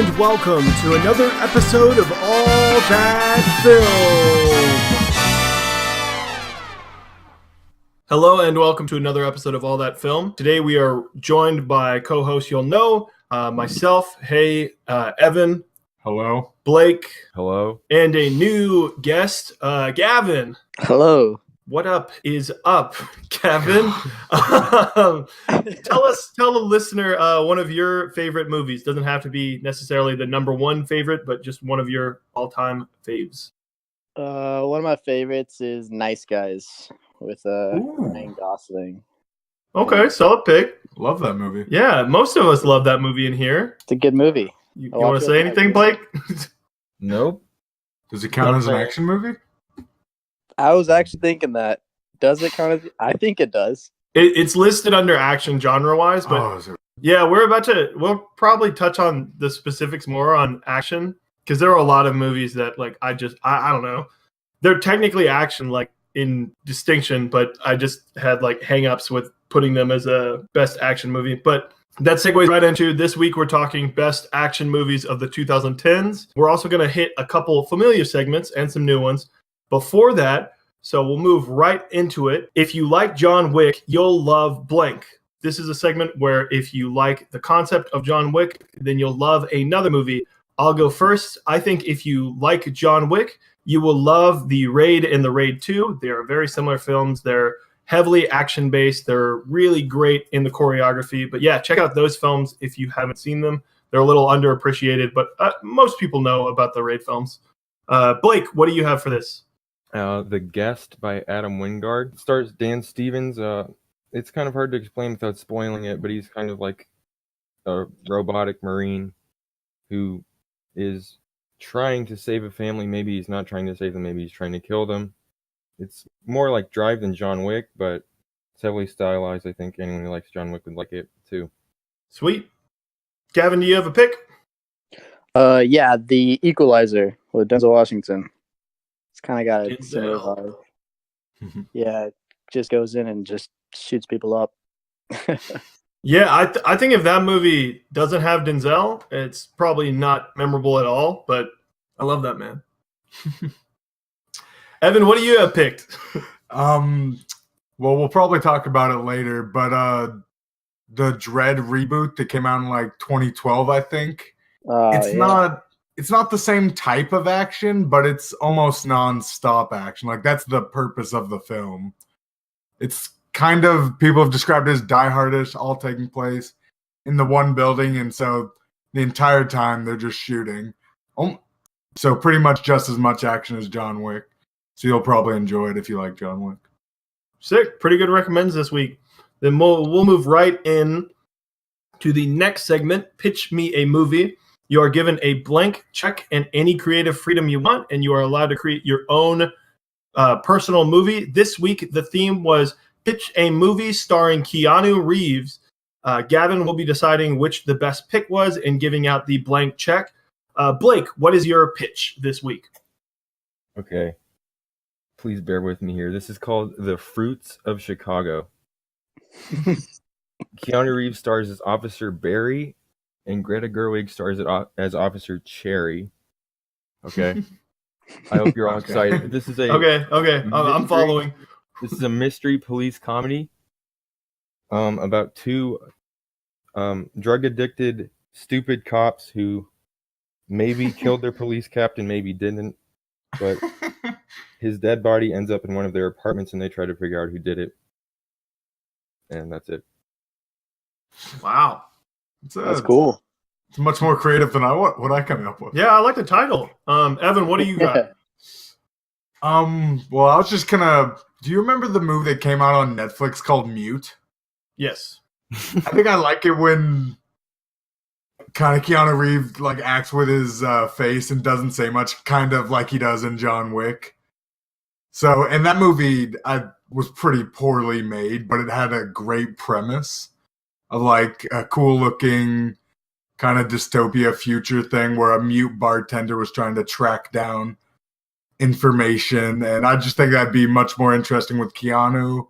and welcome to another episode of All That Film. Hello and welcome to another episode of All That Film. Today we are joined by co-hosts you'll know, myself, Evan. Hello. Blake. Hello. And a new guest, Gavin. Hello. What up is up, Gavin? Tell the listener one of your favorite movies. Doesn't have to be necessarily the number one favorite, but just one of your all-time faves. One of my favorites is Nice Guys with Ryan Gosling. Okay, solid pick. Love that movie. Yeah, most of us love that movie in here. It's a good movie. You want to say anything, Blake? Nope. Does it count as an action movie? I was actually thinking that. Does it count as... I think it does. It's listed under action genre-wise, but yeah, we'll probably touch on the specifics more on action, because there are a lot of movies that, like, I don't know. They're technically action, like, in distinction, but I just had, like, hang-ups with putting them as a best action movie. But that segues right into this week. We're talking best action movies of the 2010s. We're also going to hit a couple familiar segments and some new ones before that, so we'll move right into it. If you like John Wick, you'll love blank. This is a segment where if you like the concept of John Wick, then you'll love another movie. I'll go first. I think if you like John Wick, you will love The Raid and The Raid 2. They are very similar films. They're heavily action-based. They're really great in the choreography. But yeah, check out those films if you haven't seen them. They're a little underappreciated, but most people know about the Raid films. Blake, what do you have for this? The Guest by Adam Wingard. Stars Dan Stevens. It's kind of hard to explain without spoiling it, but he's kind of like a robotic Marine who is trying to save a family. Maybe he's not trying to save them. Maybe he's trying to kill them. It's more like Drive than John Wick, but it's heavily stylized. I think anyone who likes John Wick would like it too. Sweet. Gavin, do you have a pick? Yeah, The Equalizer with Denzel Washington. It's kind of got a similar vibe. Yeah, it just goes in and just shoots people up. Yeah, I think if that movie doesn't have Denzel, it's probably not memorable at all, but I love that man. Evan, what do you have picked? Well, we'll probably talk about it later, but the Dread reboot that came out in like 2012, I think. It's not the same type of action, but it's almost non-stop action. Like, that's the purpose of the film. It's kind of, people have described it as Die Hardish, all taking place in the one building, and so the entire time they're just shooting. So pretty much just as much action as John Wick. So you'll probably enjoy it if you like John Wick. Sick. Pretty good recommends this week. Then we'll move right in to the next segment, Pitch Me a Movie. You are given a blank check and any creative freedom you want, and you are allowed to create your own personal movie. This week, the theme was Pitch a Movie starring Keanu Reeves. Gavin will be deciding which the best pick was and giving out the blank check. Blake, what is your pitch this week? Okay. Please bear with me here. This is called The Fruits of Chicago. Keanu Reeves stars as Officer Barry, and Greta Gerwig stars as Officer Cherry. Okay. I hope you're all excited. This is Okay. I'm following. This is a mystery police comedy about two drug-addicted, stupid cops who maybe killed their police captain, maybe didn't, but his dead body ends up in one of their apartments, and they try to figure out who did it. And that's it. Wow. That's cool. It's much more creative than what I came up with. Yeah, I like the title. Evan, what do you got? Well, I was just gonna... Do you remember the movie that came out on Netflix called Mute? Yes. I think I like it when kind of Keanu Reeves like acts with his face and doesn't say much, kind of like he does in John Wick. So, and that movie was pretty poorly made, but it had a great premise of like a cool looking kind of dystopia future thing where a mute bartender was trying to track down information. And I just think that'd be much more interesting with Keanu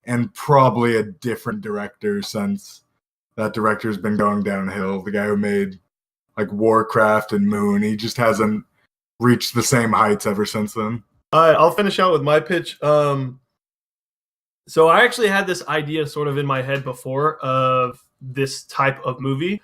and probably a different director, since that director's been going downhill. The guy who made like Warcraft and Moon. He just hasn't reached the same heights ever since then. All right, I'll finish out with my pitch. So I actually had this idea sort of in my head before of this type of movie.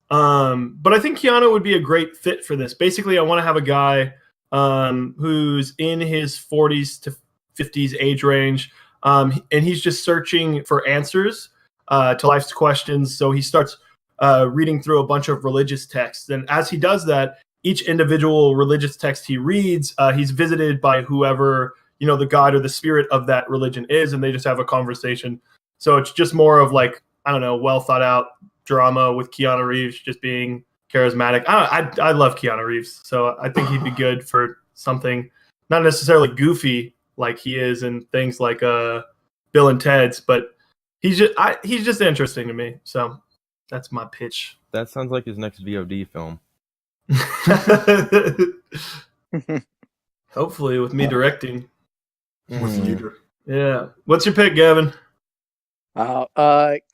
But I think Keanu would be a great fit for this. Basically, I want to have a guy who's in his 40s to 50s age range, and he's just searching for answers to life's questions. So he starts reading through a bunch of religious texts. And as he does that, each individual religious text he reads, he's visited by whoever, the God or the spirit of that religion is, and they just have a conversation. So it's just more of like, I don't know, well thought out drama with Keanu Reeves just being charismatic. I love Keanu Reeves, so I think he'd be good for something not necessarily goofy like he is in things like Bill and Ted's, but he's just interesting to me. So that's my pitch. That sounds like his next VOD film. Hopefully with me directing. With you. Yeah. What's your pick, Gavin?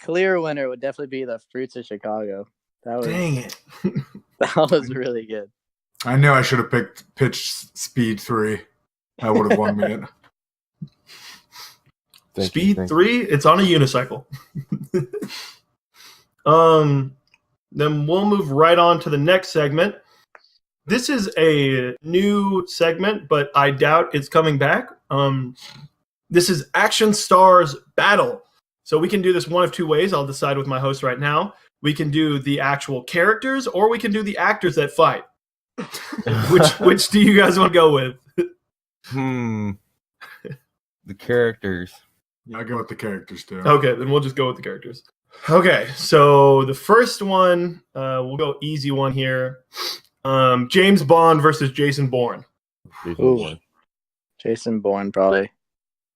Clear winner would definitely be The Fruits of Chicago. Dang it. That was really good. I knew I should have pitched Speed 3. I would have won me it. Speed 3? It's on a unicycle. Then we'll move right on to the next segment. This is a new segment, but I doubt it's coming back. This is Action Stars Battle. So we can do this one of two ways. I'll decide with my host right now. We can do the actual characters, or we can do the actors that fight. Which do you guys want to go with? The characters. I'll go with the characters too. Okay, then we'll just go with the characters. Okay, so the first one, we'll go easy one here. James Bond versus Jason Bourne. Jason Bourne, probably.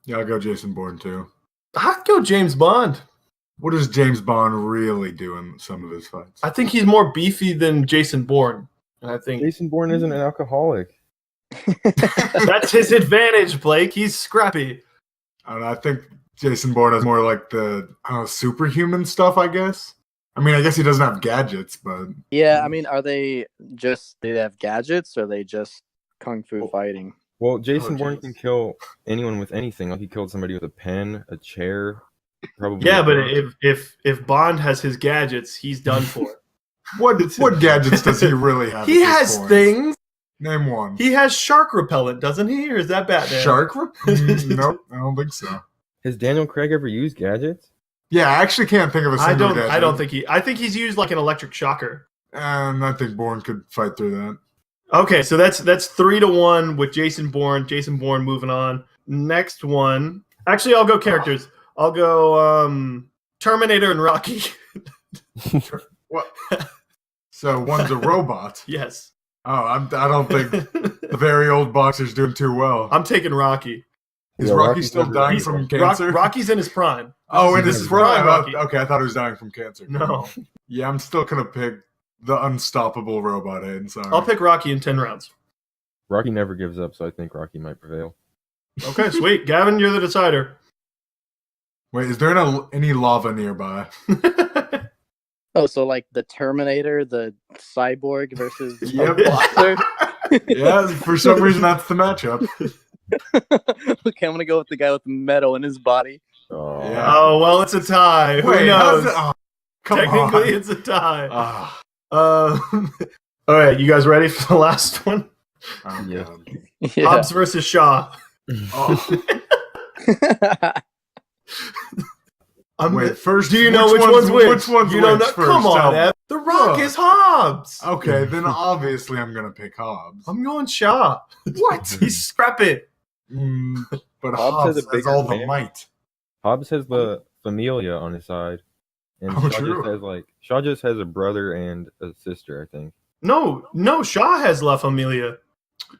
Yeah, I'll go Jason Bourne too. I'd go James Bond. What does James Bond really do in some of his fights? I think he's more beefy than Jason Bourne. I think Jason Bourne isn't an alcoholic. That's his advantage, Blake. He's scrappy. I think Jason Bourne has more like the superhuman stuff, I guess. I mean, I guess he doesn't have gadgets, but... Yeah, I mean, do they have gadgets, or are they just kung fu fighting? Well, Jason Bourne can kill anyone with anything. Like, he killed somebody with a pen, a chair, probably... Yeah, but if Bond has his gadgets, he's done for. What gadgets does he really have? He has things. Name one. He has shark repellent, doesn't he? Or is that Batman? Shark repellent? Nope, I don't think so. Has Daniel Craig ever used gadgets? Yeah, I actually can't think of a single gadget. I don't think I think he's used like an electric shocker. And I think Bourne could fight through that. Okay, so that's 3-1 with Jason Bourne. Jason Bourne moving on. Next one. Actually, I'll go characters. I'll go Terminator and Rocky. What? So one's a robot. Yes. Oh, I don't think the very old boxer's doing too well. I'm taking Rocky. Is Rocky still dying from cancer? Rocky's in his prime. Oh, in his prime. Rocky. Okay, I thought he was dying from cancer. No. Yeah, I'm still gonna pick the unstoppable robot head. Sorry. I'll pick Rocky in 10 rounds. Rocky never gives up, so I think Rocky might prevail. Okay, sweet. Gavin, you're the decider. Wait, is there any lava nearby? Oh, so like the Terminator, the Cyborg versus Yep. Boxer? Yeah, for some reason that's the matchup. Okay, I'm gonna go with the guy with the metal in his body. Oh, Yeah. Oh, well, it's a tie. Who knows? Technically, on. it's a tie. Oh, All right, you guys ready for the last one? Yeah. God. Yeah. Hobbs versus Shaw. Oh. Wait, first, do you know which one's which? Which one's you don't which know? first? Come on, Tell me. Ev. The Rock is Hobbs. Okay, then obviously I'm gonna pick Hobbs. I'm going Shaw. What? He's scrappy. But Hobbs has Hobbs a bigger has all the family. might. Hobbs has the familia on his side. And Oh, Shaw true. Shaw just has a brother and a sister, I think. No, Shaw has La Familia.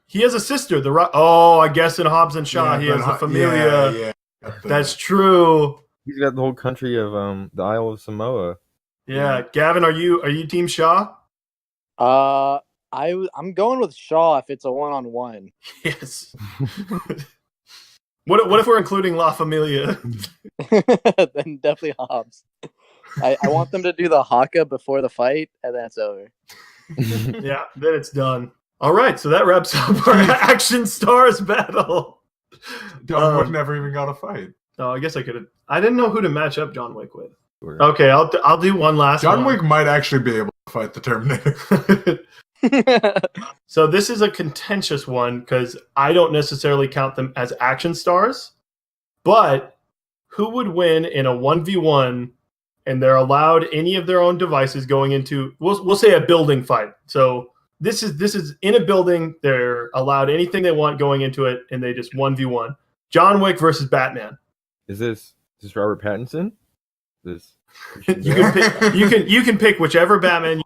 He has a sister. The Rock. Oh, I guess in Hobbs and Shaw, he has La Familia. Yeah. That's true. He's got the whole country of the Isle of Samoa. Yeah, Gavin, are you Team Shaw? I'm going with Shaw if it's a 1-on-1. Yes. What if we're including La Familia? Then definitely Hobbs. I want them to do the haka before the fight, and then it's over. Yeah, then it's done. All right, so that wraps up our action stars battle. John Wick never even got a fight. Oh, I guess I could have. I didn't know who to match up John Wick with. Okay, I'll do one last one. John Wick might actually be able to fight the Terminator. So this is a contentious one because I don't necessarily count them as action stars. But who would win in a 1v1 and they're allowed any of their own devices going into, we'll say a building fight. So this is in a building. They're allowed anything they want going into it, and they just 1v1. John Wick versus Batman. Is this Robert Pattinson? You can pick whichever Batman.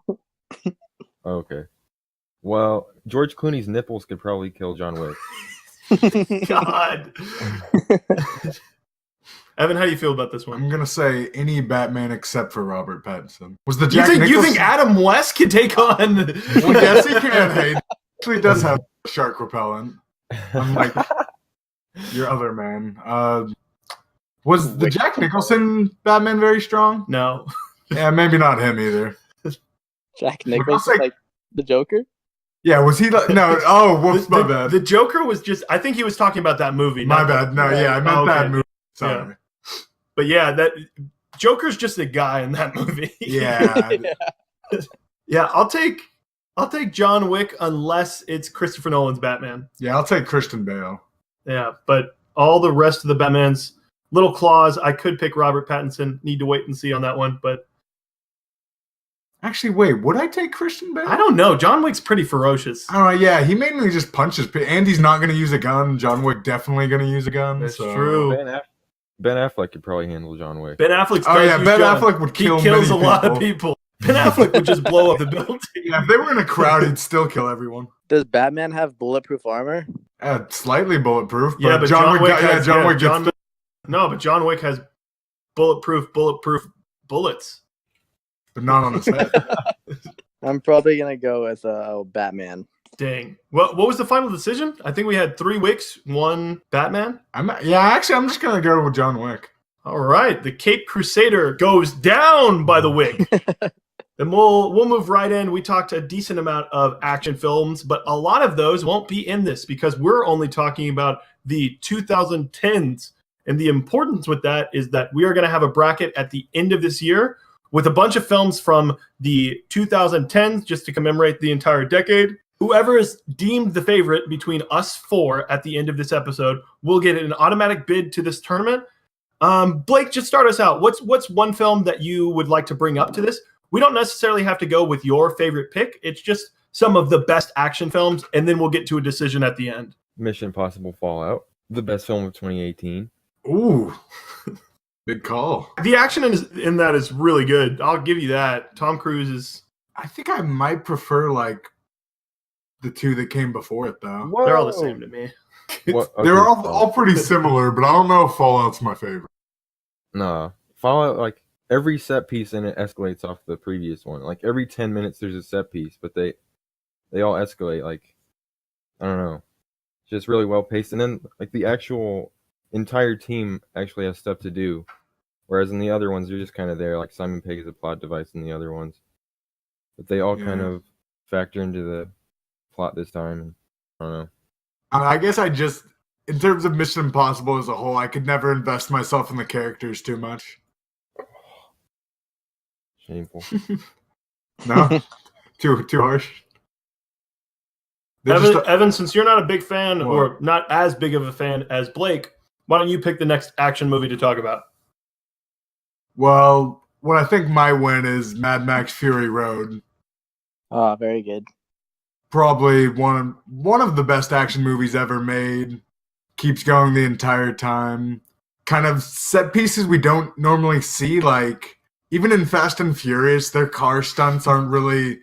Okay. Well, George Clooney's nipples could probably kill John Wick. God. Evan, how do you feel about this one? I'm gonna say any Batman except for Robert Pattinson. Was the you think Adam West can take on? Well, yes, he can. He actually does have shark repellent, unlike your other man. Was the Jack Nicholson Batman very strong? No. Yeah, maybe not him either. Jack Nicholson, like the Joker? Yeah, was he like, no, oh, whoops, my bad. The Joker was just, I think he was talking about that movie. My bad. No, yeah, I meant that movie. Sorry. Yeah. But yeah, that Joker's just a guy in that movie. Yeah. Yeah, I'll take John Wick unless it's Christopher Nolan's Batman. Yeah, I'll take Christian Bale. Yeah, but all the rest of the Batmans, little claws, I could pick Robert Pattinson. Need to wait and see on that one, but actually, wait, would I take Christian Bale? I don't know. John Wick's pretty ferocious. All right, yeah, he mainly just punches. Andy's not going to use a gun. John Wick definitely going to use a gun. That's true. Ben Affleck could probably handle John Wick. Ben Affleck's Ben Affleck would kill. He kills a lot of people. Ben Affleck would just blow up the building. Yeah, if they were in a crowd, he'd still kill everyone. Does Batman have bulletproof armor? Slightly bulletproof. But yeah, but John Wick has. John Wick gets. No, but John Wick has bulletproof bullets. But not on his head. I'm probably gonna go with Batman. Dang. What was the final decision? I think we had 3 Wicks, 1 Batman. I'm just gonna go with John Wick. All right, the Cape Crusader goes down by the Wick. Then we'll move right in. We talked a decent amount of action films, but a lot of those won't be in this because we're only talking about the 2010s. And the importance with that is that we are going to have a bracket at the end of this year with a bunch of films from the 2010s just to commemorate the entire decade. Whoever is deemed the favorite between us 4 at the end of this episode will get an automatic bid to this tournament. Blake, just start us out. What's one film that you would like to bring up to this? We don't necessarily have to go with your favorite pick. It's just some of the best action films, and then we'll get to a decision at the end. Mission Impossible Fallout, the best film of 2018. Ooh, big call. The action in that is really good. I'll give you that. Tom Cruise is... I think I might prefer, like, the 2 that came before it, though. Whoa. They're all the same to me. Okay, they're all pretty similar, but I don't know if Fallout's my favorite. Nah. Fallout, like, every set piece in it escalates off the previous one. Like, every 10 minutes there's a set piece, but they all escalate. Like, I don't know. Just really well paced. And then, like, the actual entire team actually has stuff to do. Whereas in the other ones, they're just kind of there. Like, Simon Pegg is a plot device in the other ones. But they all kind of factor into the plot this time. And I don't know. I guess in terms of Mission Impossible as a whole, I could never invest myself in the characters too much. Shameful. No? Too harsh? Evan, since you're not a big fan or not as big of a fan as Blake, why don't you pick the next action movie to talk about? Well, what I think my win is Mad Max Fury Road. Oh, very good. Probably one of the best action movies ever made. Keeps going the entire time. Kind of set pieces we don't normally see. Like, even in Fast and Furious, their car stunts aren't really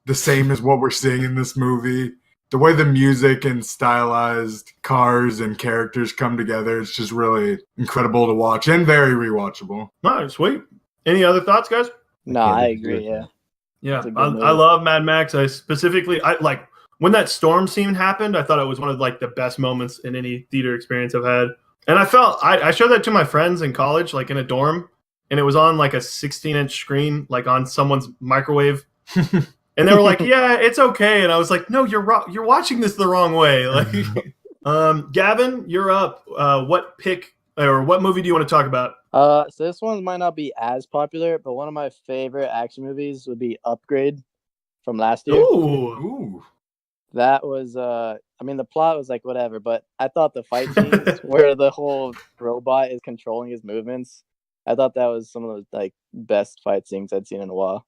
the same as what we're seeing in this movie. The way the music and stylized cars and characters come together, it's just really incredible to watch and very rewatchable. Nice, sweet. Any other thoughts, guys? No, I agree, yeah. Yeah, I love Mad Max. I like when that storm scene happened. I thought it was one of like the best moments in any theater experience I've had. And I showed that to my friends in college, like in a dorm, and it was on like a 16-inch screen, like on someone's microwave. And they were like, yeah, it's okay. And I was like, no, you're watching this the wrong way. Like, Gavin, you're up. What movie do you want to talk about? So this one might not be as popular, but one of my favorite action movies would be Upgrade from last year. Ooh. That was, I mean, the plot was like whatever, but I thought the fight scenes where the whole robot is controlling his movements, I thought that was some of the like best fight scenes I'd seen in a while.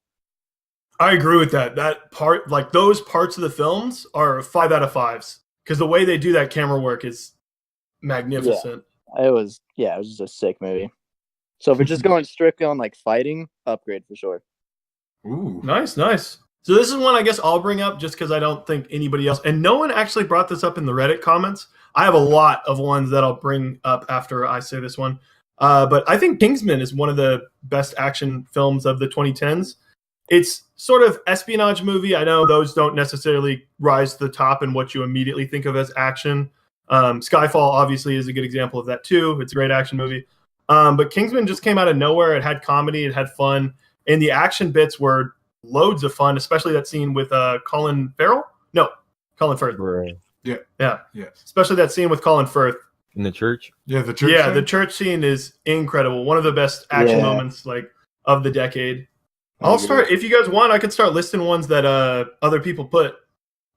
I agree with that. That part, like those parts of the films, are 5 out of 5s because the way they do that camera work is magnificent. Yeah, it was just a sick movie. So if we're just going strictly on like fighting, Upgrade for sure. Ooh, nice. So this is one I guess I'll bring up just because I don't think anybody else, and no one actually brought this up in the Reddit comments. I have a lot of ones that I'll bring up after I say this one. But I think Kingsman is one of the best action films of the 2010s. It's sort of espionage movie. I know those don't necessarily rise to the top in what you immediately think of as action. Skyfall obviously is a good example of that too. It's a great action movie. But Kingsman just came out of nowhere. It had comedy, it had fun, and the action bits were loads of fun, especially that scene with Colin Farrell. No, Colin Firth. Right. Yeah. Yes. Especially that scene with Colin Firth. In the church? Yeah, the church scene? The church scene is incredible. One of the best action moments like of the decade. I'll start, if you guys want, I could start listing ones that other people put.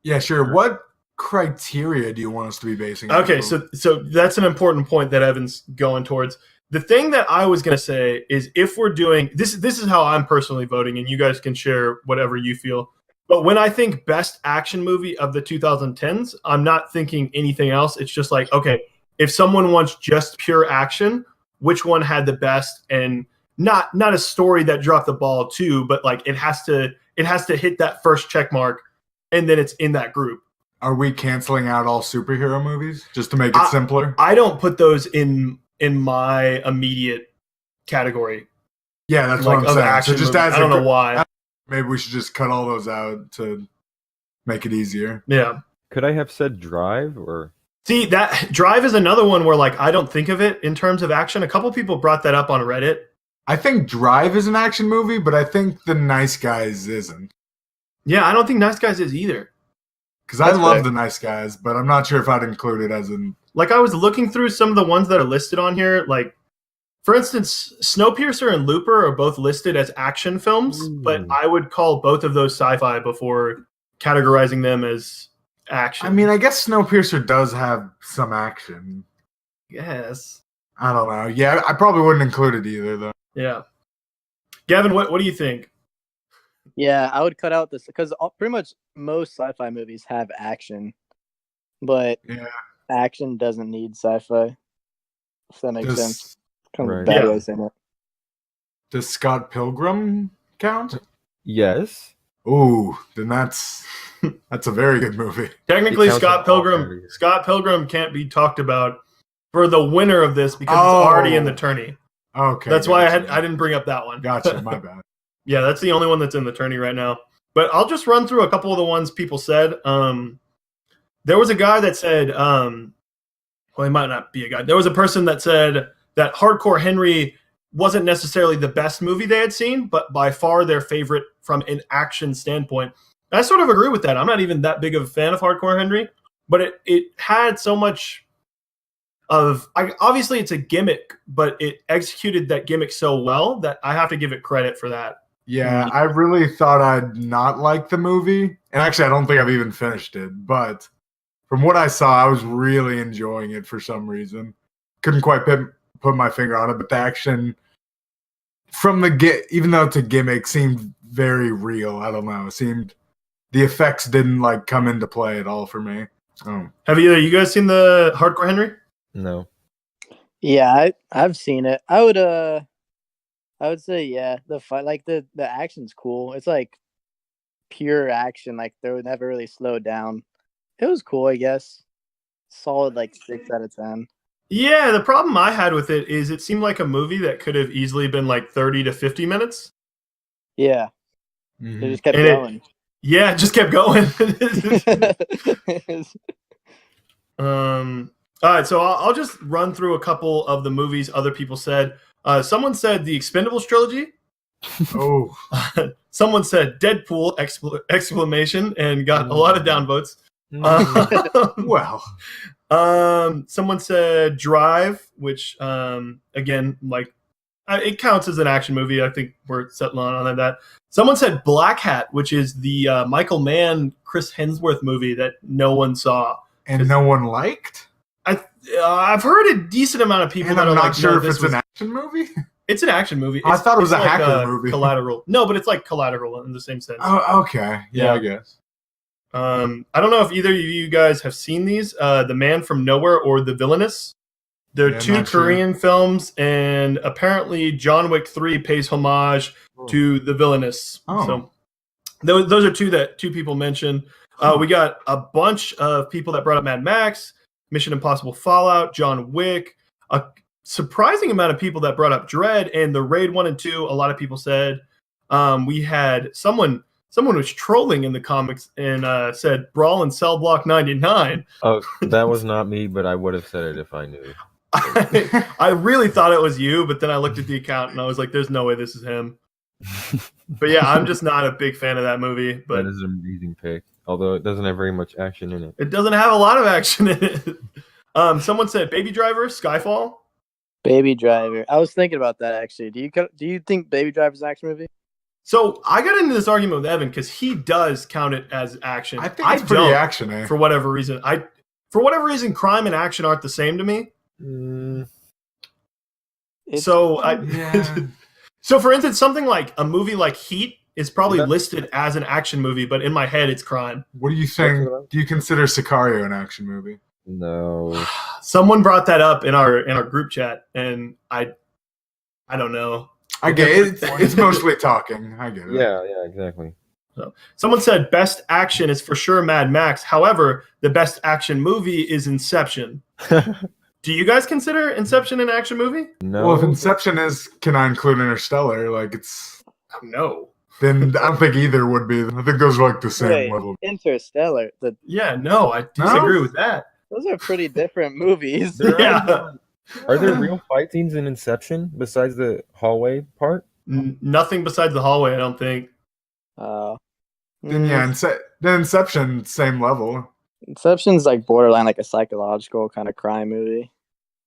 Yeah, sure. What criteria do you want us to be basing? Okay, so that's an important point that Evan's going towards. The thing that I was going to say is if we're doing this is how I'm personally voting, and you guys can share whatever you feel. But when I think best action movie of the 2010s, I'm not thinking anything else. It's just like, okay, if someone wants just pure action, which one had the best? And not a story that dropped the ball too, but like it has to hit that first check mark, and then it's in that group. Are we canceling out all superhero movies just to make it simpler? I don't put those in my immediate category. Yeah, that's what I'm saying. Action so just I don't know why. Maybe we should just cut all those out to make it easier. Yeah. Could I have said Drive or? See, that Drive is another one where like I don't think of it in terms of action. A couple people brought that up on Reddit. I think Drive is an action movie, but I think The Nice Guys isn't. Yeah, I don't think Nice Guys is either. Because I love The Nice Guys, but I'm not sure if I'd include it as in... Like, I was looking through some of the ones that are listed on here. Like, for instance, Snowpiercer and Looper are both listed as action films, but I would call both of those sci-fi before categorizing them as action. I mean, I guess Snowpiercer does have some action. Yes. I don't know. Yeah, I probably wouldn't include it either, though. Yeah. Gavin, what do you think? Yeah, I would cut out this because pretty much most sci-fi movies have action, but action doesn't need sci-fi. If that makes sense. Kind of a bad way of saying it. Does Scott Pilgrim count? Yes. Ooh, then that's a very good movie. Technically, Scott Pilgrim can't be talked about for the winner of this because it's already in the tourney. Okay. That's why I didn't bring up that one. Gotcha, my bad. Yeah, that's the only one that's in the tourney right now. But I'll just run through a couple of the ones people said. There was a guy that said, well, he might not be a guy. There was a person that said that Hardcore Henry wasn't necessarily the best movie they had seen, but by far their favorite from an action standpoint. I sort of agree with that. I'm not even that big of a fan of Hardcore Henry, but it had so much obviously it's a gimmick, but it executed that gimmick so well that I have to give it credit for that. Yeah, I really thought I'd not like the movie. And actually, I don't think I've even finished it. But from what I saw, I was really enjoying it for some reason. Couldn't quite put my finger on it, but the action from even though it's a gimmick, seemed very real. I don't know. It seemed the effects didn't like come into play at all for me. Have either you guys seen the Hardcore Henry? No. Yeah, I've seen it. I would say the fight, like the action's cool. It's like pure action. Like they would never really slow down. It was cool, I guess. Solid like 6 out of 10. Yeah, the problem I had with it is it seemed like a movie that could have easily been like 30 to 50 minutes. Yeah. Mm-hmm. It just kept going. It just kept going. All right, so I'll just run through a couple of the movies other people said. Someone said the Expendables trilogy. Oh, Someone said Deadpool exclamation and got a lot of downvotes. well, Someone said Drive, which again, like it counts as an action movie. I think we're settling on that. Someone said Black Hat, which is the Michael Mann, Chris Hemsworth movie that no one saw and no one liked. I've heard a decent amount of people And that I'm are not like, sure no, if this it's was an action movie. It's an action movie. I thought it was a like hacker movie. Collateral. No, but it's like Collateral in the same sense. Oh, okay. Yeah, I guess. I don't know if either of you guys have seen these, The Man from Nowhere or The Villainous. They're two Korean films, and apparently John Wick 3 pays homage to The Villainous. Oh. So those are two people mentioned. We got a bunch of people that brought up Mad Max, Mission Impossible Fallout, John Wick, a surprising amount of people that brought up Dread, and the Raid 1 and 2, a lot of people said. We had someone was trolling in the comments and said Brawl in Cell Block 99. Oh, that was not me, but I would have said it if I knew. I really thought it was you, but then I looked at the account and I was like, there's no way this is him. But yeah, I'm just not a big fan of that movie. But that is an amazing pick, although it doesn't have very much action in it. It doesn't have a lot of action in it. Someone said Baby Driver, Skyfall. Baby Driver. I was thinking about that actually. Do you think Baby Driver's an action movie? So I got into this argument with Evan because he does count it as action. I think it's pretty action-y. For whatever reason. For whatever reason, crime and action aren't the same to me. So for instance, something like a movie like Heat is probably listed as an action movie, but in my head it's crime. What do you think? Do you consider Sicario an action movie? No. Someone brought that up in our group chat, and I don't know. I get it. It's mostly talking. I get it. Yeah, exactly. So, someone said best action is for sure Mad Max. However, the best action movie is Inception. Do you guys consider Inception an action movie? No. Well, if Inception can I include Interstellar? Like it's no. Then I don't think either would be. I think those are like the same level. Interstellar. No, I disagree with that. Those are pretty different movies. Yeah. Are there real fight scenes in Inception besides the hallway part? Nothing besides the hallway, I don't think. Then Inception, same level. Inception's like borderline like a psychological kind of crime movie.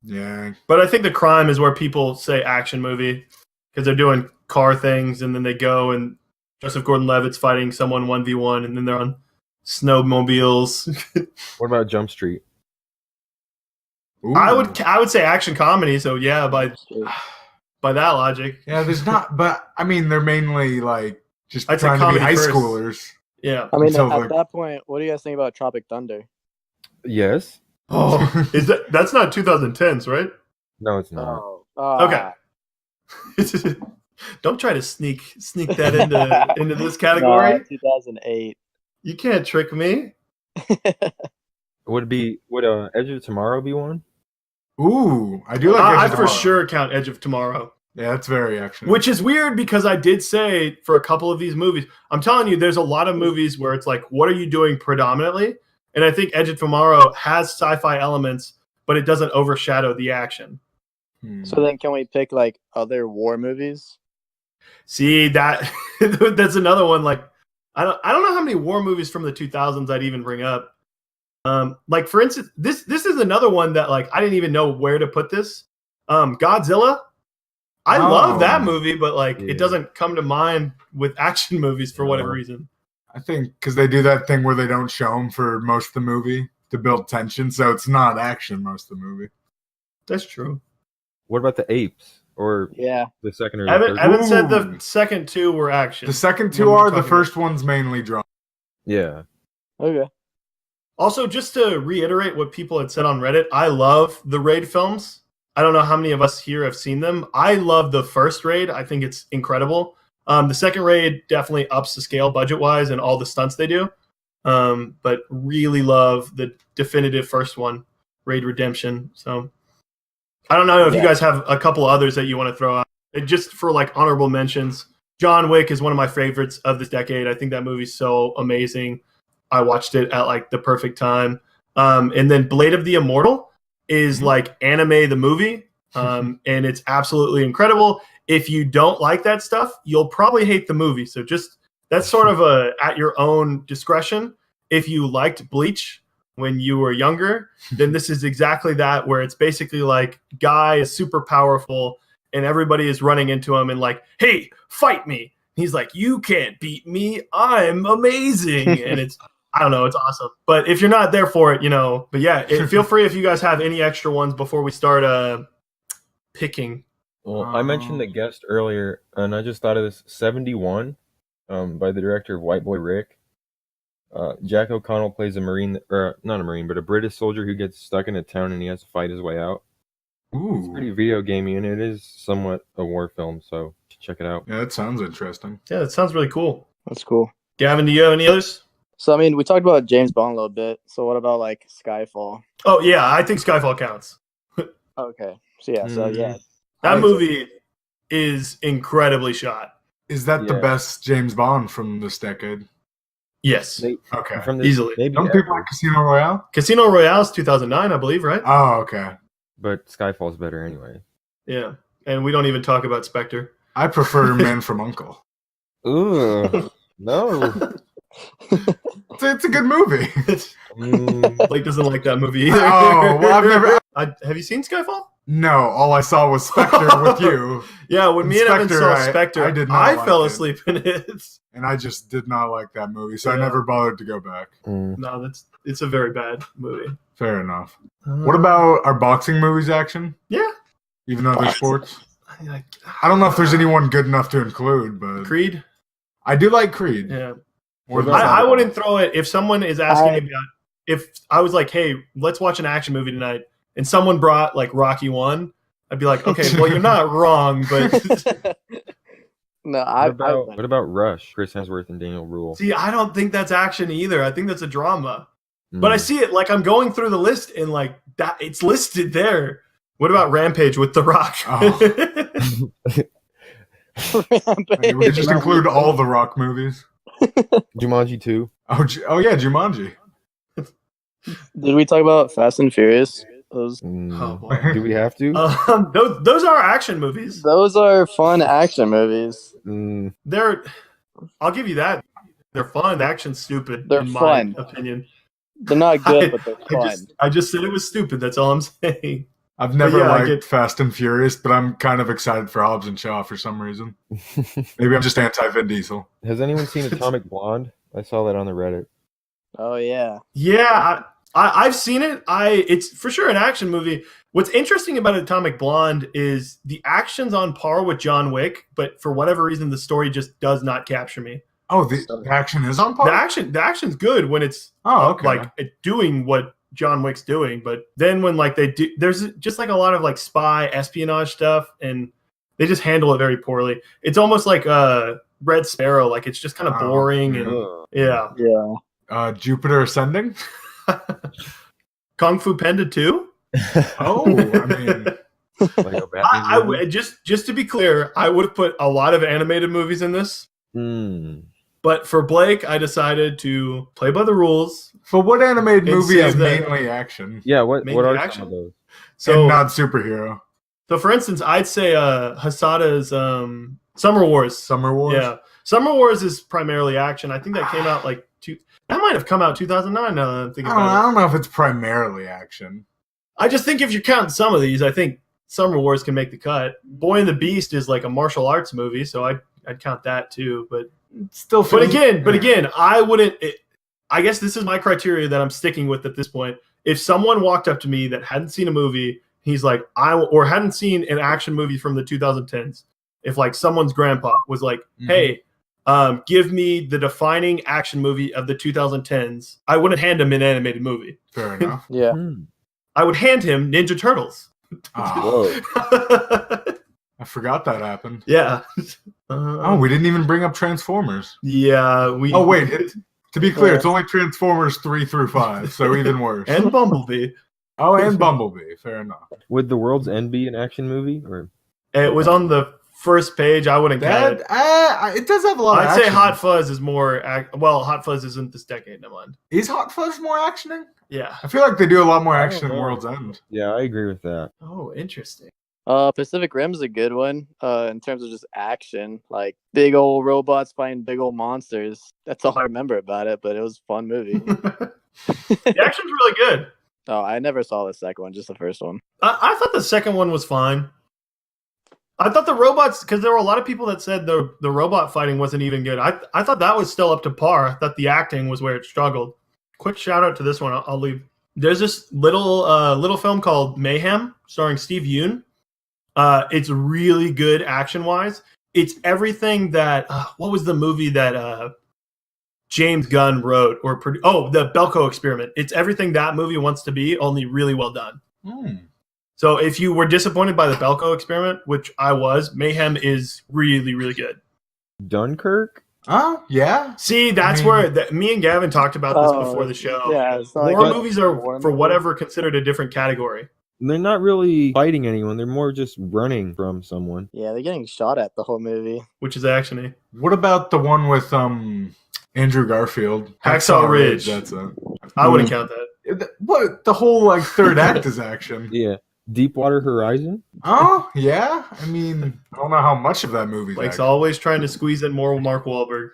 Yeah. But I think the crime is where people say action movie because they're doing car things and then they go and Joseph Gordon-Levitt's fighting someone 1v1 and then they're on snowmobiles. What about Jump Street? Ooh. I would say action comedy, so yeah, by that logic. Yeah, there's not, but I mean, they're mainly like just trying to be high schoolers. Yeah. I mean, at that point, what do you guys think about Tropic Thunder? Yes. Oh, that's not 2010s, right? No, it's not. Okay. Don't try to sneak that into this category. No, 2008. You can't trick me. Would Edge of Tomorrow be one? Ooh, I do like Edge of I Tomorrow. for sure count Edge of Tomorrow. Yeah, that's very action. Which is weird because I did say for a couple of these movies, I'm telling you, there's a lot of movies where it's like, what are you doing predominantly? And I think Edge of Tomorrow has sci-fi elements, but it doesn't overshadow the action. So then can we pick like other war movies? See, that's another one. Like, I don't know how many war movies from the 2000s I'd even bring up. Like for instance, this is another one that like I didn't even know where to put this. Godzilla. I love that movie, but like it doesn't come to mind with action movies for whatever reason. I think because they do that thing where they don't show them for most of the movie to build tension, so it's not action most of the movie. That's true. What about the Apes? Or the second or the third? Evan said the second two were action. The second two are. The first one's mainly drama. Yeah. Okay. Also, just to reiterate what people had said on Reddit, I love the Raid films. I don't know how many of us here have seen them. I love the first Raid. I think it's incredible. The second Raid definitely ups the scale budget-wise and all the stunts they do. But really love the definitive first one, Raid Redemption. So I don't know if you guys have a couple others that you want to throw out. Just for like honorable mentions, John Wick is one of my favorites of this decade. I think that movie's so amazing. I watched it at like the perfect time. And then Blade of the Immortal is like anime the movie. and it's absolutely incredible. If you don't like that stuff, you'll probably hate the movie. So just that's sort of at your own discretion. If you liked Bleach when you were younger, then this is exactly that, where it's basically like guy is super powerful and everybody is running into him and like, hey, fight me. He's like, you can't beat me. I'm amazing. And it's, I don't know, it's awesome. But if you're not there for it, but yeah, feel free if you guys have any extra ones before we start picking. Well, I mentioned The Guest earlier, and I just thought of this. 71 by the director of White Boy Rick. Jack O'Connell plays a Marine, or not a Marine, but a British soldier who gets stuck in a town and he has to fight his way out. Ooh. It's pretty video gamey, and it is somewhat a war film, so check it out. Yeah, that sounds interesting. Yeah, that sounds really cool. That's cool. Gavin, do you have any others? So, I mean, we talked about James Bond a little bit. So what about, like, Skyfall? Oh, yeah, I think Skyfall counts. Okay. So, yeah. That movie is incredibly shot. Is that the best James Bond from this decade? Yes. Okay. Easily. Don't people like Casino Royale? Casino Royale is 2009, I believe, right? Oh, okay. But Skyfall's better anyway. Yeah. And we don't even talk about Spectre. I prefer Man from U.N.C.L.E. Ooh. No. It's a good movie. Blake doesn't like that movie either. Oh, well, I've never... Have you seen Skyfall? No, all I saw was Spectre with you. Yeah, when me and Evan saw Spectre, I fell asleep in it. And I just did not like that movie, so I never bothered to go back. No, it's a very bad movie. Fair enough. What about our boxing movies action? Yeah. Even though they're sports? I don't know if there's anyone good enough to include, but... Creed? I do like Creed. Yeah. I wouldn't throw it if someone is asking about... If I was like, hey, let's watch an action movie tonight, and someone brought like Rocky 1, I'd be like, okay, well, you're not wrong, but... No, what about Rush? Chris Hemsworth and Daniel Bruhl. See, I don't think that's action either. I think that's a drama. But I see it like I'm going through the list and like that it's listed there. What about Rampage with The Rock? We could just include all the Rock movies. Jumanji 2. Oh yeah, Jumanji. Did we talk about Fast and Furious? Do we have to? Those are action movies. Those are fun action movies. I'll give you that. They're fun. The action's stupid. They're fun. My opinion. They're not good, but they're fun. I just said it was stupid. That's all I'm saying. I've never liked Fast and Furious, but I'm kind of excited for Hobbs and Shaw for some reason. Maybe I'm just anti-Vin Diesel. Has anyone seen Atomic Blonde? I saw that on the Reddit. Oh, yeah. Yeah, I've seen it. It's for sure an action movie. What's interesting about Atomic Blonde is the action's on par with John Wick, but for whatever reason, the story just does not capture me. Oh, the action is on par? The action's good when it's like doing what John Wick's doing, but then when like they do, there's just like a lot of like spy espionage stuff, and they just handle it very poorly. It's almost like Red Sparrow, like it's just kind of boring and yeah. Jupiter Ascending, Kung Fu Panda 2. Oh, I mean, like I just to be clear, I would have put a lot of animated movies in this. But for Blake, I decided to play by the rules. So what animated movie is mainly action? Yeah, what are action? Some of those? So and not superhero. So for instance, I'd say Hasada's Summer Wars. Summer Wars? Yeah. Summer Wars is primarily action. I think that came out like that might have come out 2009 now that I'm thinking about it. I don't know if it's primarily action. I just think if you're counting some of these, I think Summer Wars can make the cut. Boy and the Beast is like a martial arts movie, so I'd count that too, but still. But again, I wouldn't. I guess this is my criteria that I'm sticking with at this point. If someone walked up to me that hadn't seen a movie, he's like, or hadn't seen an action movie from the 2010s. If like someone's grandpa was like, hey, give me the defining action movie of the 2010s, I wouldn't hand him an animated movie. Fair enough. Yeah. I would hand him Ninja Turtles. Oh. I forgot that happened. Yeah. We didn't even bring up Transformers. Yeah. Oh, wait. To be clear, it's only Transformers 3 through 5, so even worse. And Bumblebee. Oh, and Bumblebee. Fair enough. Would The World's End be an action movie? Or it was on the first page. I wouldn't count it. It does have a lot of action. I'd say Hot Fuzz is more... Hot Fuzz isn't this decade, never mind. Is Hot Fuzz more actioning? Yeah. I feel like they do a lot more action in World's End. Yeah, I agree with that. Oh, interesting. Pacific Rim's a good one. In terms of just action, like big old robots fighting big old monsters. That's all I remember about it, but it was a fun movie. The action's really good. Oh, I never saw the second one, just the first one. I thought the second one was fine. I thought the robots, because there were a lot of people that said the robot fighting wasn't even good. I thought that was still up to par. I thought the acting was where it struggled. Quick shout out to this one. I'll leave. There's this little film called Mayhem, starring Steve Yeun. It's really good action wise. It's everything that what was the movie that James Gunn wrote or produced? Oh, the Belko Experiment. It's everything that movie wants to be, only really well done. So if you were disappointed by the Belko Experiment, which I was, Mayhem is really, really good. Dunkirk? Oh, yeah. See, that's where me and Gavin talked about this before the show. Yeah, it's not war movies are, for whatever, considered a different category. They're not really fighting anyone. They're more just running from someone. Yeah, they're getting shot at the whole movie. Which is actiony. What about the one with Andrew Garfield? Hacksaw Ridge. That's it. I wouldn't count that. What? The whole third act is action. Yeah. Deepwater Horizon? Oh, yeah. I mean, I don't know how much of that movie. Blake's always trying to squeeze in more Mark Wahlberg.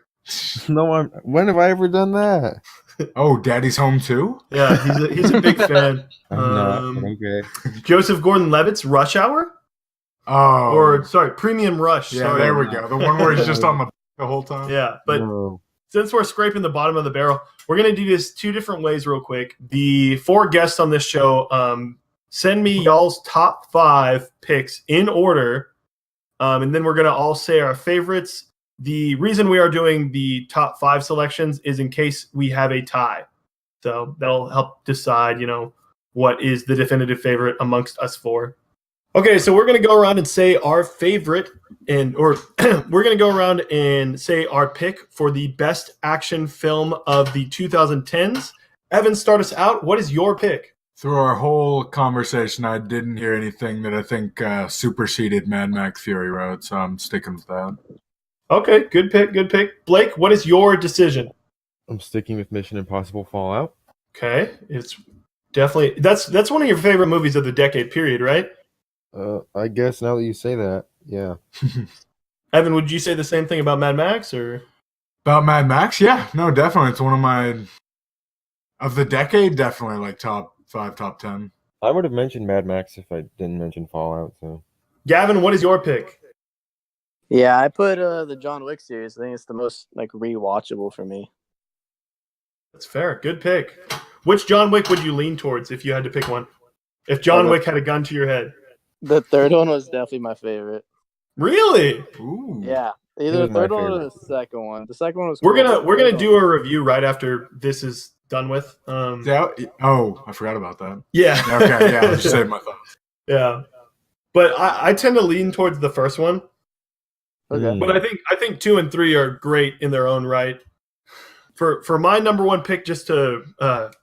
No, when have I ever done that? Oh, Daddy's Home too? Yeah, he's a big fan. I'm not. Okay. Joseph Gordon-Levitt's Rush Hour? Oh. Or, sorry, Premium Rush. Yeah, sorry. there we go. The one where he's just on the whole time? Yeah, but since we're scraping the bottom of the barrel, we're going to do this two different ways real quick. The 4 guests on this show, send me y'all's top 5 picks in order, and then we're going to all say our favorites. The reason we are doing the top 5 selections is in case we have a tie. So that'll help decide, what is the definitive favorite amongst us 4. Okay, so we're going to go around and say our favorite, or we're going to go around and say our pick for the best action film of the 2010s. Evan, start us out. What is your pick? Through our whole conversation, I didn't hear anything that I think superseded Mad Max Fury Road, so I'm sticking with that. Okay, good pick. Blake, what is your decision? I'm sticking with Mission Impossible Fallout. Okay, it's definitely that's one of your favorite movies of the decade period, right? I guess now that you say that, yeah. Evan, would you say the same thing about Mad Max, or about Mad Max? Yeah, no, definitely. It's one of my of the decade. Definitely top 5, top 10. I would have mentioned Mad Max if I didn't mention Fallout. So, Gavin, what is your pick? Yeah, I put the John Wick series. I think it's the most rewatchable for me. That's fair. Good pick. Which John Wick would you lean towards if you had to pick one? If John Wick had a gun to your head. The third one was definitely my favorite. Really? Ooh. Yeah. Either the third one or the second one. The second one was We're gonna do a review right after this is done with. I forgot about that. Yeah. Okay, yeah, just save my thoughts. Yeah. But I tend to lean towards the first one. Okay. But I think 2 and 3 are great in their own right. For my number 1 pick, just to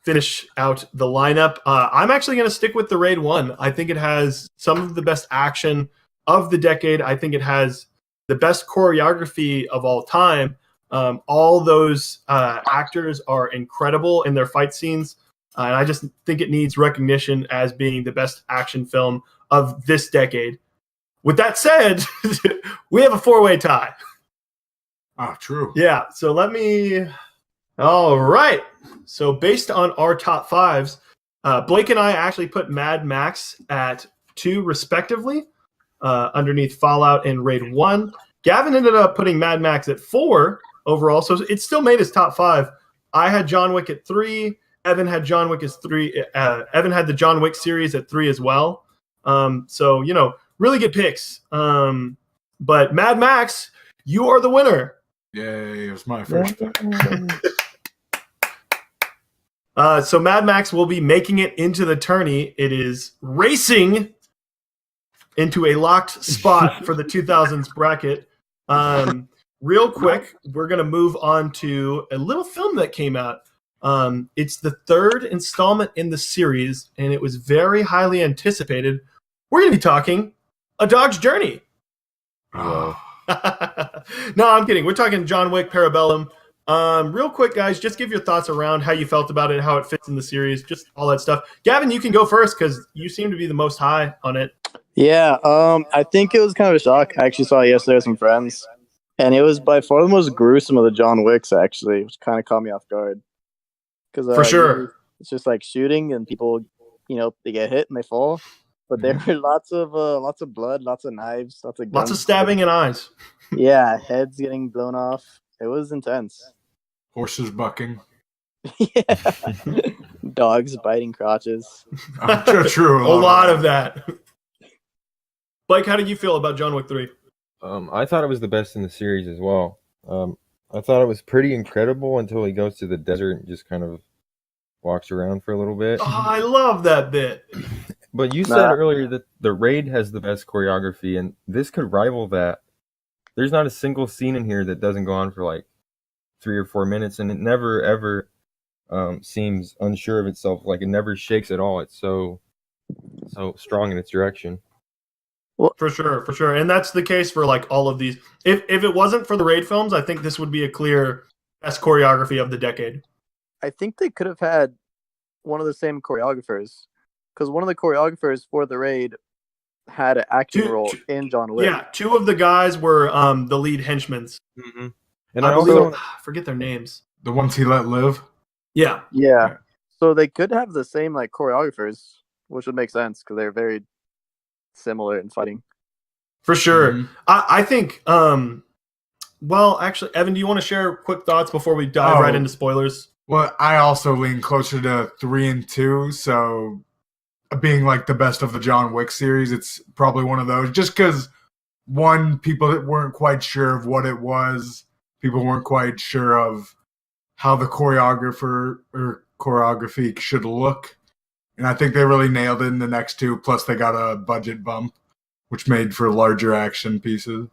finish out the lineup, I'm actually going to stick with the Raid 1. I think it has some of the best action of the decade. I think it has the best choreography of all time. All those actors are incredible in their fight scenes. And I just think it needs recognition as being the best action film of this decade. With that said, we have a 4-way tie. Ah, true. Yeah, so all right. So based on our top 5s, Blake and I actually put Mad Max at 2 respectively, underneath Fallout and Raid 1. Gavin ended up putting Mad Max at 4 overall, so it still made his top 5. I had John Wick at 3. Evan had John Wick as 3. Evan had the John Wick series at 3 as well. So, really good picks. But Mad Max, you are the winner. Yay, it was my first pick. So Mad Max will be making it into the tourney. It is racing into a locked spot for the 2000s bracket. Real quick, we're going to move on to a little film that came out. It's the 3rd installment in the series, and it was very highly anticipated. We're going to be talking A Dog's Journey. Wow. No, I'm kidding. We're talking John Wick Parabellum. Real quick, guys, just give your thoughts around how you felt about it, how it fits in the series, just all that stuff. Gavin, you can go first because you seem to be the most high on it. Yeah, I think it was kind of a shock. I actually saw it yesterday with some friends, and it was by far the most gruesome of the John Wicks, actually, which kind of caught me off guard. Because For sure. it's just like shooting, and people, they get hit and they fall. But there were lots of blood, lots of knives, lots of guns, lots of stabbing and eyes. Yeah, heads getting blown off. It was intense. Horses bucking. Yeah, dogs biting crotches. True. A lot of that. Blake, how did you feel about John Wick 3? I thought it was the best in the series as well. I thought it was pretty incredible until he goes to the desert and just kind of walks around for a little bit. Oh, I love that bit. But you said earlier that the Raid has the best choreography, and this could rival that. There's not a single scene in here that doesn't go on for like 3 or 4 minutes, and it never ever seems unsure of itself. Like it never shakes at all. It's so strong in its direction. Well, for sure, and that's the case for like all of these. If it wasn't for the Raid films, I think this would be a clear best choreography of the decade. I think they could have had one of the same choreographers, because one of the choreographers for the Raid had an acting role in John Wick. Yeah, 2 of the guys were the lead henchmen. Mm-hmm. And I forget their names. The ones he let live? Yeah. So they could have the same like choreographers, which would make sense because they're very similar in fighting. For sure. Mm-hmm. I think well, actually, Evan, do you want to share quick thoughts before we dive right into spoilers? Well, I also lean closer to 3 and 2, so being like the best of the John Wick series, it's probably one of those. Just because, one, people that weren't quite sure of what it was, people weren't quite sure of how the choreography should look. And I think they really nailed it in the next 2, plus they got a budget bump, which made for larger action pieces.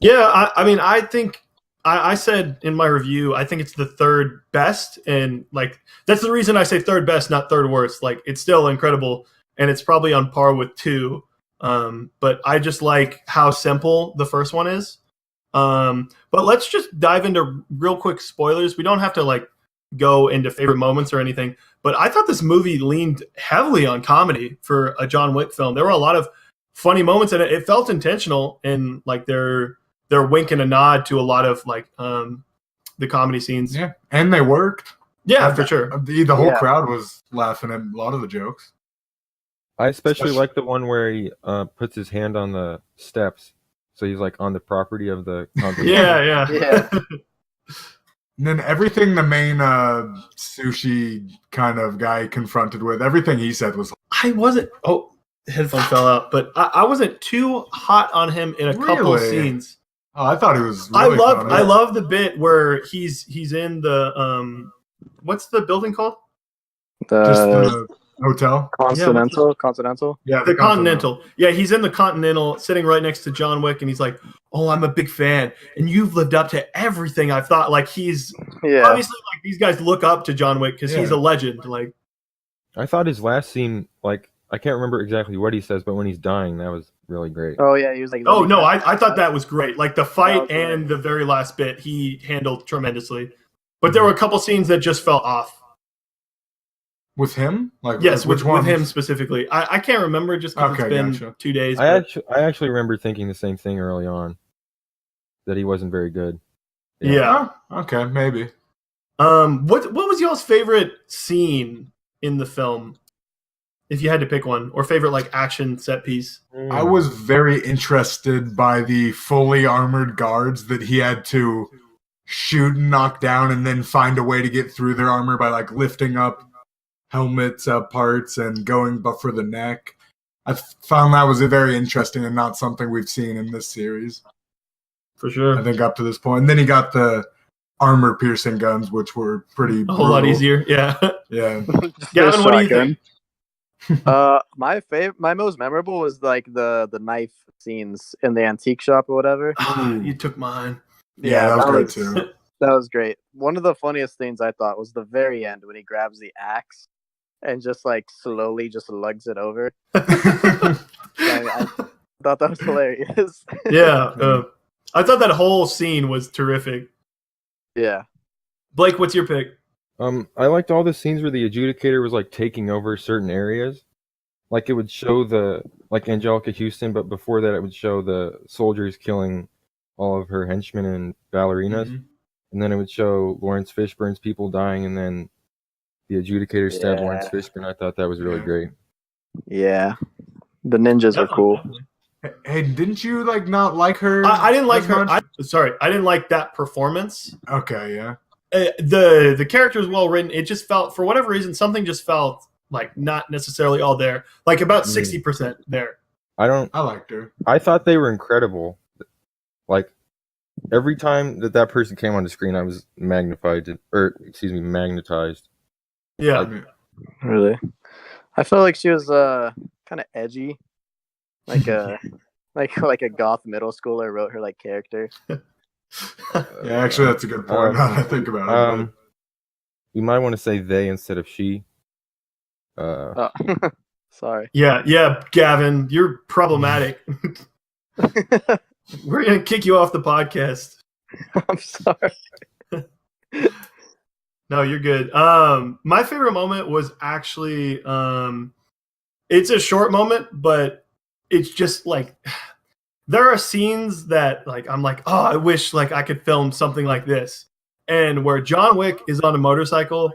Yeah, I mean, I think I said in my review, I think it's the 3rd best, and like that's the reason I say 3rd best, not 3rd worst. Like it's still incredible, and it's probably on par with 2. But I just like how simple the first one is. But let's just dive into real quick spoilers. We don't have to like go into favorite moments or anything, but I thought this movie leaned heavily on comedy for a John Wick film. There were a lot of funny moments, and it felt intentional, and like they're winking a nod to a lot of like the comedy scenes. Yeah, and they worked. Yeah, for sure. The whole crowd was laughing at a lot of the jokes. I especially like the one where he puts his hand on the steps, so he's like on the property of the company. Yeah. And then everything the main sushi kind of guy confronted with, everything he said was... I wasn't... Oh, the headphone fell out. But I wasn't too hot on him in a couple of scenes. Oh, I thought it was really funny. I love the bit where he's in the... what's the building called? Just the hotel? Continental? Yeah, the Continental. Yeah, he's in the Continental, sitting right next to John Wick, and he's like, "Oh, I'm a big fan, and you've lived up to everything I've thought." Like he's obviously like these guys look up to John Wick because he's a legend. Like, I thought his last scene, like I can't remember exactly what he says, but when he's dying, that was really great. Oh yeah, he was like, "Oh no, I thought that was great." Like the fight and the very last bit, he handled tremendously. But there were a couple scenes that just fell off. With him? Like yes, with him specifically. I can't remember just because it's been 2 days. I actually remember thinking the same thing early on, that he wasn't very good. Yeah. Okay, maybe. What was y'all's favorite scene in the film, if you had to pick one, or favorite like action set piece? I was very interested by the fully armored guards that he had to shoot and knock down, and then find a way to get through their armor by like lifting up helmets parts and going but for the neck. I found that was very interesting and not something we've seen in this series. For sure. I think up to this point. And then he got the armor-piercing guns, which were pretty brutal. A whole lot easier, yeah. Yeah. Gavin, what do you think? My most memorable was like the knife scenes in the antique shop or whatever. You took mine. Yeah, that was great too. That was great. One of the funniest things I thought was the very end when he grabs the axe and just like slowly just lugs it over. I thought that was hilarious. Yeah. I thought that whole scene was terrific. Yeah. Blake, what's your pick? I liked all the scenes where the adjudicator was like taking over certain areas. like it would show like Angelica Houston, but before that it would show the soldiers killing all of her henchmen and ballerinas, and then it would show Lawrence Fishburne's people dying, and then the adjudicator stabbed Lawrence Fishburne. I thought that was really great. Yeah, the ninjas are cool. Hey, didn't you not like her? I didn't like her. I didn't like that performance. Okay, yeah. The character was well written. It just felt, for whatever reason, something just felt like not necessarily all there. Like about 60% there. I liked her. I thought they were incredible. Like every time that person came on the screen, I was magnetized. Yeah. Really? I felt like she was kind of edgy. Like a goth middle schooler wrote her character. Yeah, actually that's a good point now that I think about it. You might want to say they instead of she. Sorry. Yeah, Gavin, you're problematic. We're gonna kick you off the podcast. I'm sorry. No, you're good. My favorite moment was actually it's a short moment, but it's just there are scenes that I'm like, oh, I wish I could film something like this. And where John Wick is on a motorcycle,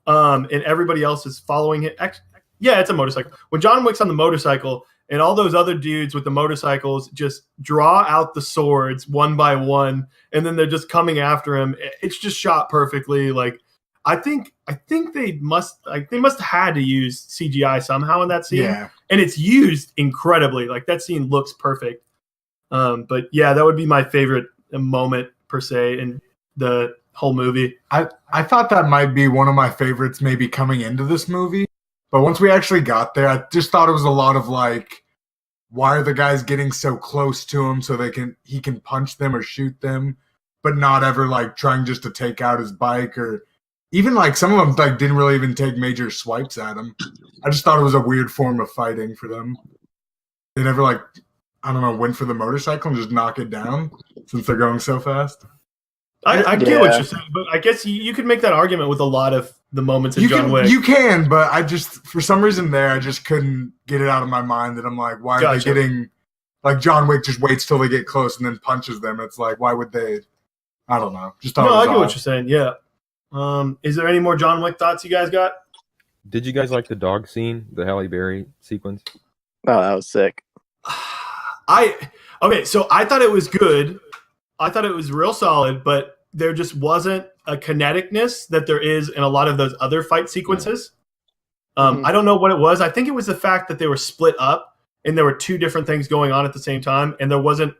and everybody else is following it. Yeah, it's a motorcycle. When John Wick's on the motorcycle and all those other dudes with the motorcycles just draw out the swords one by one, and then they're just coming after him. It's just shot perfectly. I think they must have had to use CGI somehow in that scene. Yeah. And it's used incredibly. That scene looks perfect. But yeah, that would be my favorite moment per se in the whole movie. I thought that might be one of my favorites maybe coming into this movie. But once we actually got there, I just thought it was a lot of why are the guys getting so close to him so he can punch them or shoot them, but not ever trying just to take out his bike, or even some of them didn't really even take major swipes at him. I just thought it was a weird form of fighting for them. They never I don't know, went for the motorcycle and just knock it down since they're going so fast. I get what you're saying, but I guess you could make that argument with a lot of the moments in John Wick. You can, but I just, for some reason there, I just couldn't get it out of my mind that I'm why are they getting, John Wick just waits till they get close and then punches them. It's why would they, I don't know. Just thought I get what you're saying, yeah. Is there any more John Wick thoughts you guys got? Did you guys like the dog scene, the Halle Berry sequence? Oh, that was sick. So I thought it was good. I thought it was real solid, but there just wasn't a kineticness that there is in a lot of those other fight sequences. I don't know what it was. I think it was the fact that they were split up and there were two different things going on at the same time, and there wasn't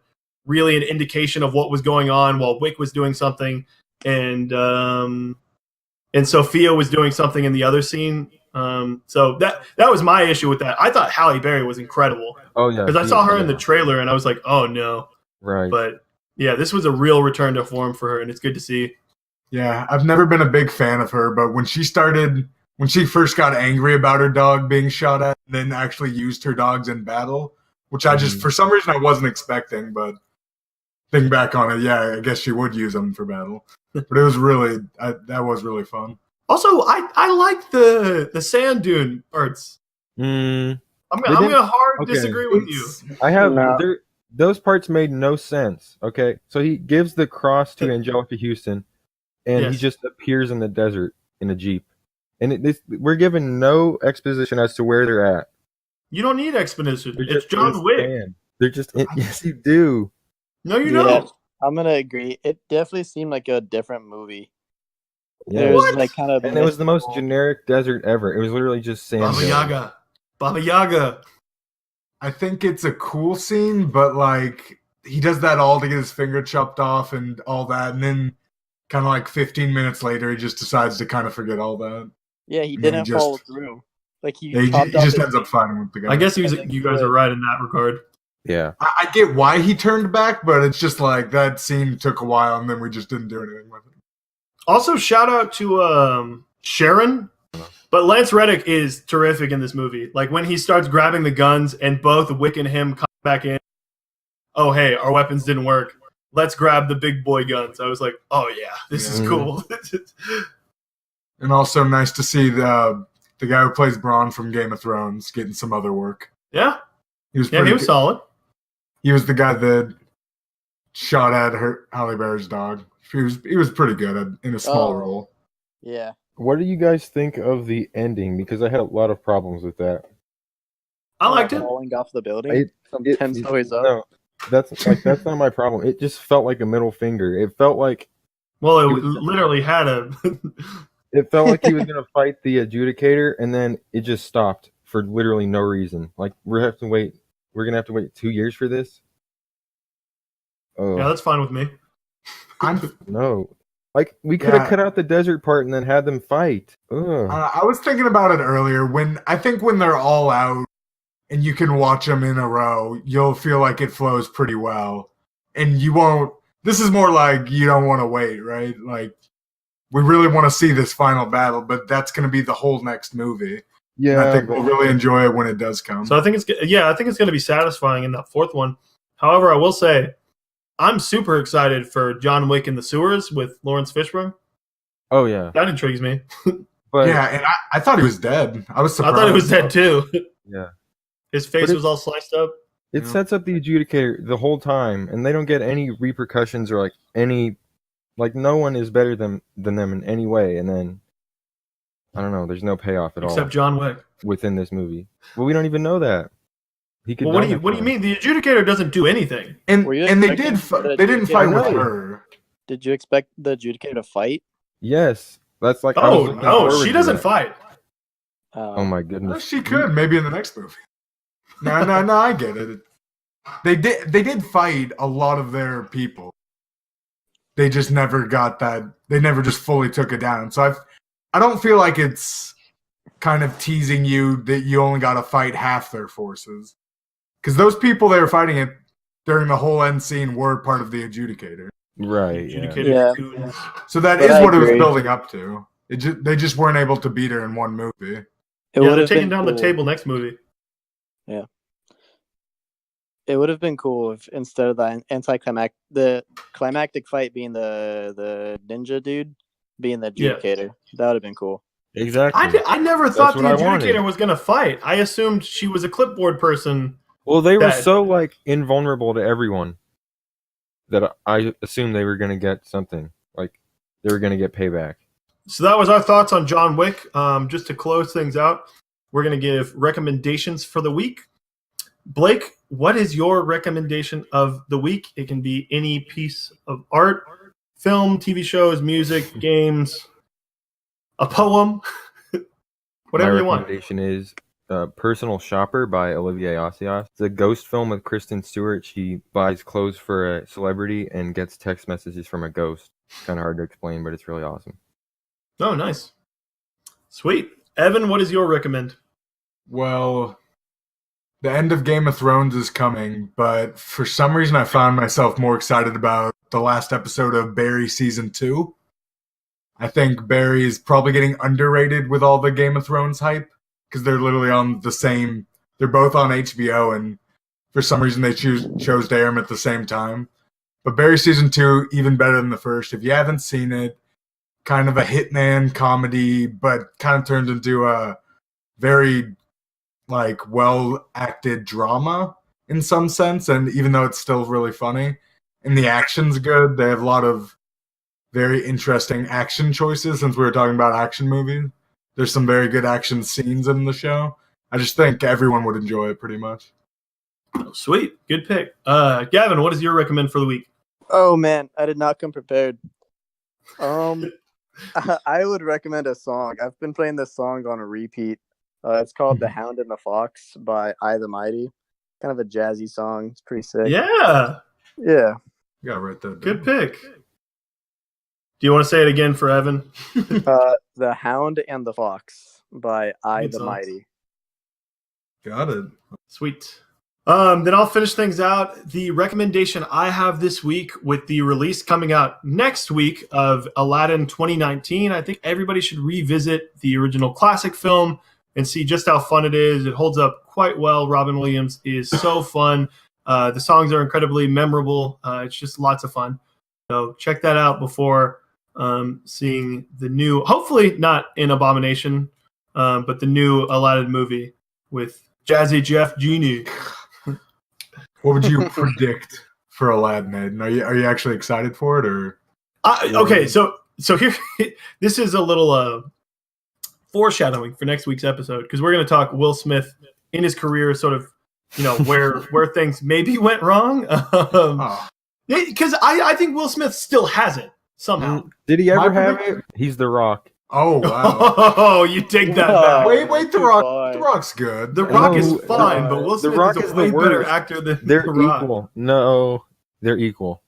really an indication of what was going on while Wick was doing something and Sophia was doing something in the other scene. So that was my issue with that. I thought Halle Berry was incredible. Oh yeah, because I saw her in the trailer and I was like, oh no. Right. But yeah, this was a real return to form for her, and it's good to see. Yeah, I've never been a big fan of her, but when she first got angry about her dog being shot at, and then actually used her dogs in battle, which I just, for some reason, I wasn't expecting, but thinking back on it, yeah, I guess she would use them for battle. But it was that was really fun. Also, I like the sand dune parts. I'm gonna disagree with you. I have those parts made no sense. Okay, so he gives the cross to Angelica Houston, and he just appears in the desert in a jeep, and we're given no exposition as to where they're at. You don't need exposition. It's John Wick. They're just yes, you do. No, you don't. I'm gonna agree. It definitely seemed like a different movie. Yeah, it was kind of, and it was the most generic desert ever. It was literally just sand. Baba Yaga. I think it's a cool scene, but he does that all to get his finger chopped off and all that, and then kind of 15 minutes later, he just decides to kind of forget all that. Yeah, he didn't follow through. He just ends up fighting with the guy. I guess you guys are right in that regard. Yeah, I get why he turned back, but it's just that scene took a while, and then we just didn't do anything with it. Also, shout out to Sharon. But Lance Reddick is terrific in this movie. When he starts grabbing the guns and both Wick and him come back in. Oh, hey, our weapons didn't work. Let's grab the big boy guns. I was like, oh, yeah, this is cool. And also nice to see the the guy who plays Braun from Game of Thrones, getting some other work. Yeah, he was solid. He was the guy that shot at Halle Berry's dog. He was pretty good in a small role. Yeah. What do you guys think of the ending? Because I had a lot of problems with that. I liked it. Falling off the building from 10 stories up. No, that's not my problem. It just felt like a middle finger. It felt like literally had a. It felt like he was gonna fight the adjudicator, and then it just stopped for literally no reason. Like we're gonna have to wait 2 years for this. Oh yeah, that's fine with me. No. Like, we could have cut out the desert part and then had them fight. I was thinking about it earlier. When they're all out and you can watch them in a row, you'll feel like it flows pretty well. And you won't... This is more like you don't want to wait, right? Like, we really want to see this final battle, but that's going to be the whole next movie. Yeah. And I think we'll really enjoy it when it does come. So I think it's going to be satisfying in that fourth one. However, I will say... I'm super excited for John Wick in the Sewers with Lawrence Fishburne. Oh, yeah. That intrigues me. But yeah, and I thought he was dead. I was surprised. I thought he was dead, too. Yeah. His face was all sliced up. It sets up the adjudicator the whole time, and they don't get any repercussions or, no one is better than them in any way. And then, I don't know, there's no payoff at all. Except John Wick. Within this movie. Well, we don't even know that. Well, what do you mean? The adjudicator doesn't do anything. And they didn't fight with her. Did you expect the adjudicator to fight? Yes. That's like no, she doesn't fight. Oh my goodness. Well, she could maybe in the next movie. No, I get it. They did fight a lot of their people. They just never got that. They never just fully took it down. So I don't feel like it's kind of teasing you that you only got to fight half their forces. Because those people they were fighting it during the whole end scene were part of the adjudicator. Right. Yeah. So that is what it was building up to. They just weren't able to beat her in one movie. They're taking down the table next movie. Yeah. It would have been cool if instead of the climactic fight being the ninja dude being the adjudicator. That would have been cool. Exactly. I never thought the adjudicator was going to fight. I assumed she was a clipboard person. Well, they were so invulnerable to everyone that I assumed they were going to get something. Like they were going to get payback. So that was our thoughts on John Wick. Just to close things out, we're going to give recommendations for the week. Blake, what is your recommendation of the week? It can be any piece of art, film, TV shows, music, games, a poem, whatever you want. My recommendation is Personal Shopper by Olivier Assayas. It's a ghost film with Kristen Stewart. She buys clothes for a celebrity and gets text messages from a ghost. It's kind of hard to explain, but it's really awesome. Oh, nice. Sweet. Evan, what is your recommend? Well, the end of Game of Thrones is coming, but for some reason I found myself more excited about the last episode of Barry Season 2. I think Barry is probably getting underrated with all the Game of Thrones hype because they're literally on the same... They're both on HBO, and for some reason they chose to air them at the same time. But Barry Season 2, even better than the first. If you haven't seen it, kind of a hitman comedy, but kind of turned into a very well-acted drama in some sense. And even though it's still really funny, and the action's good, they have a lot of very interesting action choices. Since we were talking about action movies, there's some very good action scenes in the show. I just think everyone would enjoy it pretty much. Oh, sweet. Good pick. Gavin, what is your recommend for the week? Oh, man. I did not come prepared. I would recommend a song. I've been playing this song on a repeat. It's called The Hound and the Fox by I the Mighty. Kind of a jazzy song. It's pretty sick. Yeah. You gotta write that down. Good pick. Do you want to say it again for Evan? The Hound and the Fox by I the Mighty. Got it. Sweet. Then I'll finish things out. The recommendation I have this week with the release coming out next week of Aladdin 2019, I think everybody should revisit the original classic film and see just how fun it is. It holds up quite well. Robin Williams is so fun. The songs are incredibly memorable. It's just lots of fun. So check that out before seeing the new, hopefully not in Abomination, but the new Aladdin movie with Jazzy Jeff Genie. What would you predict for Aladdin, Aiden? Are you actually excited for it, or? Okay, so here, this is a little foreshadowing for next week's episode, because we're going to talk Will Smith in his career, sort of, where things maybe went wrong. Because I think Will Smith still has it somehow. Did he ever have it? He's The Rock. Oh wow! Oh, you take that back. Wait, The Rock. The Rock's good. The Rock is fine, but Will Smith is a way better actor than they're The Rock. Equal. No, they're equal.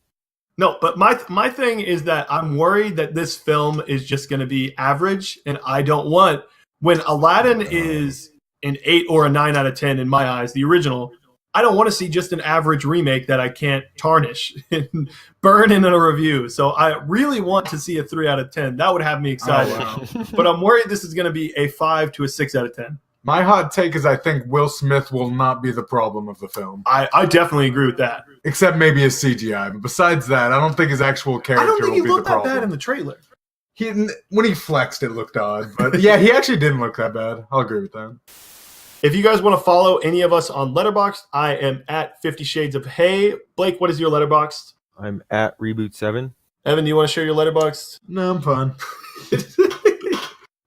No, but my thing is that I'm worried that this film is just going to be average, and I don't want, when Aladdin is an 8 or a 9 out of 10 in my eyes, the original, I don't want to see just an average remake that I can't tarnish and burn in a review. So I really want to see a 3 out of 10. That would have me excited. Oh, wow. But I'm worried this is going to be a 5 to a 6 out of 10. My hot take is I think Will Smith will not be the problem of the film. I definitely agree with that. Except maybe his CGI. But besides that, I don't think his actual character will be the problem. I don't think he looked that bad in the trailer. When he flexed, it looked odd. But yeah, he actually didn't look that bad. I'll agree with that. If you guys want to follow any of us on Letterboxd, I am at 50 Shades of Hey. Blake, what is your Letterboxd? I'm at Reboot7. Evan, do you want to share your Letterboxd? No, I'm fine.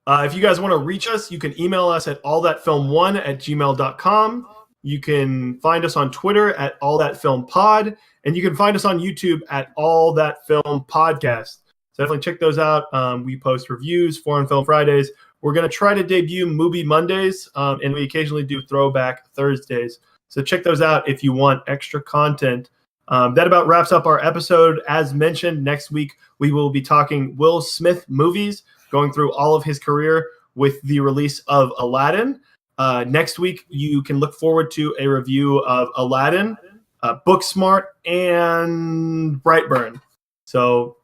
If you guys want to reach us, you can email us at allthatfilm1@gmail.com. You can find us on Twitter at allthatfilmpod, and you can find us on YouTube at All That Film Podcast. So definitely check those out. We post reviews, Foreign Film Fridays. We're going to try to debut Movie Mondays, and we occasionally do Throwback Thursdays. So check those out if you want extra content. That about wraps up our episode. As mentioned, next week we will be talking Will Smith movies, going through all of his career with the release of Aladdin. Next week, you can look forward to a review of Aladdin, Booksmart, and Brightburn. So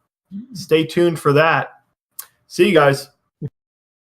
stay tuned for that. See you guys.